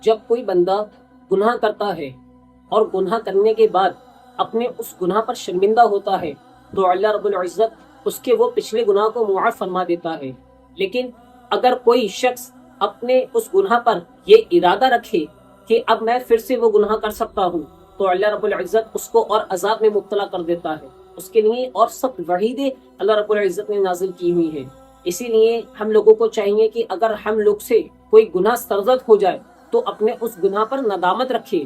جب کوئی بندہ گناہ کرتا ہے اور گناہ کرنے کے بعد اپنے اس گناہ پر شرمندہ ہوتا ہے تو اللہ رب العزت اس کے وہ پچھلے گناہ کو معاف فرما دیتا ہے۔ لیکن اگر کوئی شخص اپنے اس گناہ پر یہ ارادہ رکھے کہ اب میں پھر سے وہ گناہ کر سکتا ہوں تو اللہ رب العزت اس کو اور عذاب میں مبتلا کر دیتا ہے۔ اس کے لیے اور سخت وعیدیں اللہ رب العزت نے نازل کی ہوئی ہیں۔ اسی لیے ہم لوگوں کو چاہیے کہ اگر ہم لوگ سے کوئی گناہ سرزد ہو جائے تو اپنے اس گناہ پر ندامت رکھے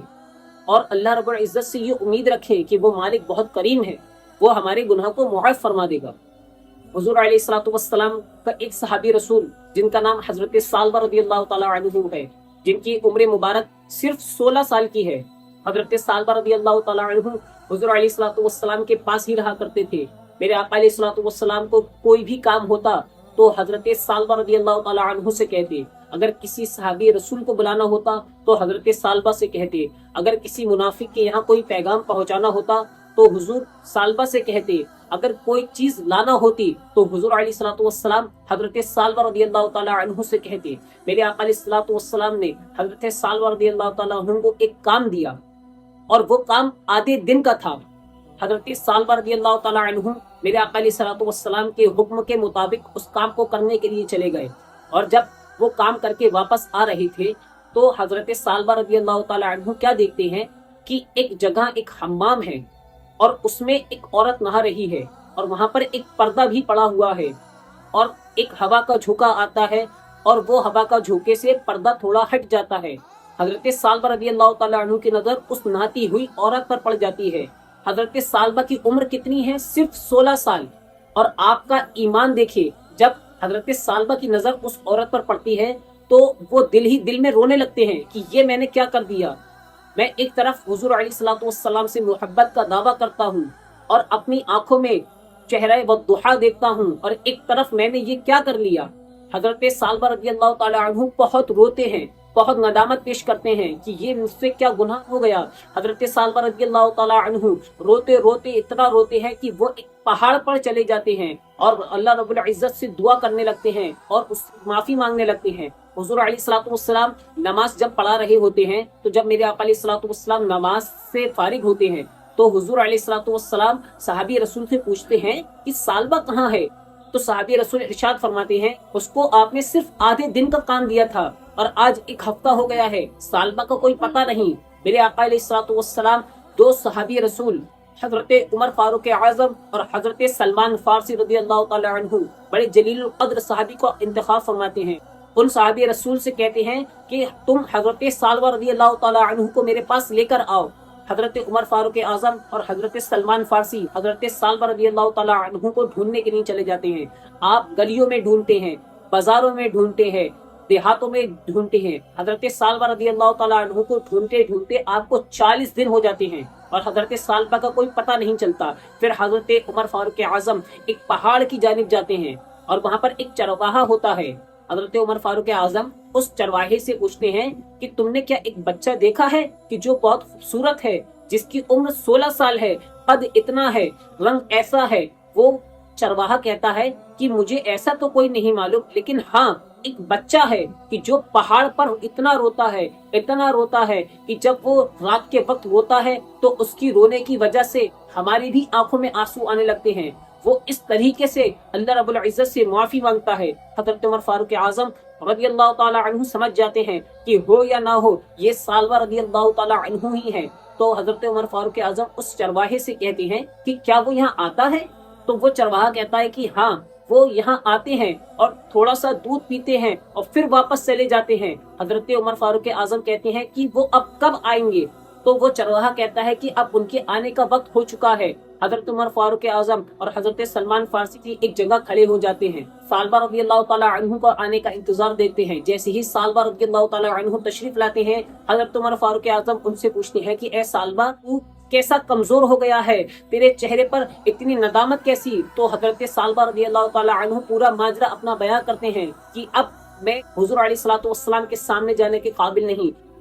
اور اللہ رب العزت سے یہ امید رکھے کہ وہ مالک بہت کریم ہے، وہ ہمارے گناہ کو معاف فرما دے گا۔ حضور علیہ الصلوۃ والسلام کا ایک صحابی رسول جن کا نام حضرت ثعلبہ رضی اللہ تعالی عنہ ہے، جن کی عمر مبارک صرف 16 سال کی ہے۔ حضرت ثعلبہ رضی اللہ تعالی عنہ حضور علیہ الصلوۃ والسلام کے پاس ہی رہا کرتے تھے۔ میرے آقا علیہ الصلوۃ والسلام کو کوئی بھی کام ہوتا تو حضرت ثعلبہ رضی اللہ تعالی عنہ سے کہتے، اگر کسی صحابی رسول کو بلانا ہوتا تو حضرت ثعلبہ سے کہتے، اگر کسی منافق کے یہاں کوئی پیغام پہنچانا ہوتا تو حضور ثعلبہ سے کہتے، اگر کوئی چیز لانا ہوتی تو حضور علیہ الصلوۃ والسلام حضرت ثعلبہ رضی اللہ تعالی عنہ سے کہتے۔ میرے آقا علیہ الصلوۃ والسلام نے حضرت ثعلبہ رضی اللہ تعالی عنہ کو ایک کام دیا اور وہ کام آدھے دن کا تھا۔ حضرت ثعلبہ رضی اللہ تعالی عنہ میرے آقا علیہ الصلوۃ والسلام کے حکم کے مطابق اس کام کو کرنے کے لیے چلے گئے، اور جب وہ کام کر کے واپس آ رہے تھے تو حضرت ثعلبہ رضی اللہ تعالی عنہ کیا دیکھتے ہیں کہ ایک جگہ ایک حمام ہے اور اس میں ایک عورت نہا رہی ہے، اور وہاں پر ایک پردہ بھی پڑا ہوا ہے، اور ایک ہوا کا جھونکا آتا ہے اور وہ ہوا کا جھونکے سے پردہ تھوڑا ہٹ جاتا ہے۔ حضرت ثعلبہ رضی اللہ تعالی عنہ کی نظر اس نہاتی ہوئی عورت پر پڑ جاتی ہے۔ حضرت ثعلبہ کی عمر کتنی ہے؟ صرف 16 سال۔ اور آپ کا ایمان دیکھیں، جب حضرت ثعلبہ کی نظر اس عورت پر پڑتی ہے تو وہ دل ہی دل میں رونے لگتے ہیں کہ یہ میں نے کیا کر دیا۔ میں ایک طرف حضور علیہ الصلوۃ والسلام سے محبت کا دعویٰ کرتا ہوں اور اپنی آنکھوں میں چہرہ والضحیٰ دیکھتا ہوں، اور ایک طرف میں نے یہ کیا کر لیا۔ حضرت ثعلبہ رضی اللہ تعالی عنہ بہت روتے ہیں، بہت ندامت پیش کرتے ہیں کہ یہ مجھ سے کیا گناہ ہو گیا۔ حضرت ثعلبہ رضی اللہ تعالی عنہ روتے روتے اتنا روتے ہیں کہ وہ ایک پہاڑ پر چلے جاتے ہیں اور اللہ رب العزت سے دعا کرنے لگتے ہیں اور اس سے معافی مانگنے لگتے ہیں۔ حضور علیہ الصلوۃ والسلام نماز جب پڑھا رہے ہوتے ہیں تو جب میرے آقا علیہ الصلوۃ والسلام نماز سے فارغ ہوتے ہیں تو حضور علیہ الصلوۃ والسلام صحابی رسول سے پوچھتے ہیں کہ ثعلبہ کہاں ہے؟ تو صحابی رسول ارشاد فرماتے ہیں، اس کو آپ نے صرف آدھے دن کا کام دیا تھا اور آج ایک ہفتہ ہو گیا ہے، ثعلبہ کا کوئی پتہ نہیں۔ میرے آقا علیہ الصلوۃ والسلام دو صحابی رسول حضرت عمر فاروق اعظم اور حضرت سلمان فارسی رضی اللہ تعالی عنہ بڑے جلیل القدر صحابی کو انتخاب فرماتے ہیں۔ ان صحابی رسول سے کہتے ہیں کہ تم حضرت ثعلبہ رضی اللہ تعالی عنہ کو میرے پاس لے کر آؤ۔ حضرت عمر فاروق اعظم اور حضرت سلمان فارسی حضرت ثعلبہ رضی اللہ تعالی عنہ کو ڈھونڈنے کے لیے چلے جاتے ہیں۔ آپ گلیوں میں ڈھونڈتے ہیں، بازاروں میں ڈھونڈتے ہیں، دیہاتوں میں ڈھونڈتے ہیں۔ حضرت ثعلبہ رضی اللہ تعالی عنہ کو ڈھونڈتے ڈھونڈتے آپ کو 40 دن ہو جاتے ہیں اور حضرت ثعلبہ کا کوئی پتہ نہیں چلتا۔ پھر حضرت عمر فاروق اعظم ایک پہاڑ کی جانب جاتے ہیں اور وہاں پر ایک چرواہا ہوتا ہے۔ حضرت عمر فاروق اعظم اس چرواہے سے پوچھتے ہیں کہ تم نے کیا ایک بچہ دیکھا ہے کہ جو بہت خوبصورت ہے، جس کی عمر 16 سال ہے، قد اتنا ہے، رنگ ایسا ہے؟ وہ چرواہا کہتا ہے کہ مجھے ایسا تو کوئی نہیں معلوم، لیکن ہاں ایک بچہ ہے کہ جو پہاڑ پر اتنا روتا ہے کہ جب وہ رات کے وقت روتا ہے تو اس کی رونے کی وجہ سے ہماری بھی آنکھوں میں آنسو آنے لگتے ہیں۔ وہ اس طریقے سے اللہ رب العزت سے معافی مانگتا ہے۔ حضرت عمر فاروق اعظم رضی اللہ تعالی عنہ سمجھ جاتے ہیں کہ ہو یا نہ ہو یہ ثعلبہ رضی اللہ تعالی عنہ ہی ہے، تو حضرت عمر فاروق اعظم اس چرواہے سے کہتے ہیں کہ کیا وہ یہاں آتا ہے؟ تو وہ چرواہا کہتا ہے کہ ہاں وہ یہاں آتے ہیں اور تھوڑا سا دودھ پیتے ہیں اور پھر واپس چلے جاتے ہیں۔ حضرت عمر فاروق اعظم کہتے ہیں کہ وہ اب کب آئیں گے؟ تو وہ چرواہا کہتا ہے کہ اب ان کے آنے کا وقت ہو چکا ہے۔ حضرت عمر فاروق اعظم اور حضرت سلمان فارسی کی ایک جگہ کھڑے ہو جاتے ہیں، ثعلبہ رضی اللہ تعالی عنہ کو آنے کا انتظار دیتے ہیں۔ جیسے ہی ثعلبہ رضی اللہ تعالی عنہ تشریف لاتے ہیں، حضرت عمر فاروق اعظم ان سے پوچھتے ہیں کہ اے ثعلبہ، تو کیسا کمزور ہو گیا ہے، تیرے چہرے پر اتنی ندامت کیسی؟ تو حضرت ثعلبہ رضی اللہ تعالی عنہ پورا ماجرا اپنا بیان کرتے ہیں کہ اب میں حضور علیہ الصلوۃ والسلام کے سامنے جانے کے قابل نہیں،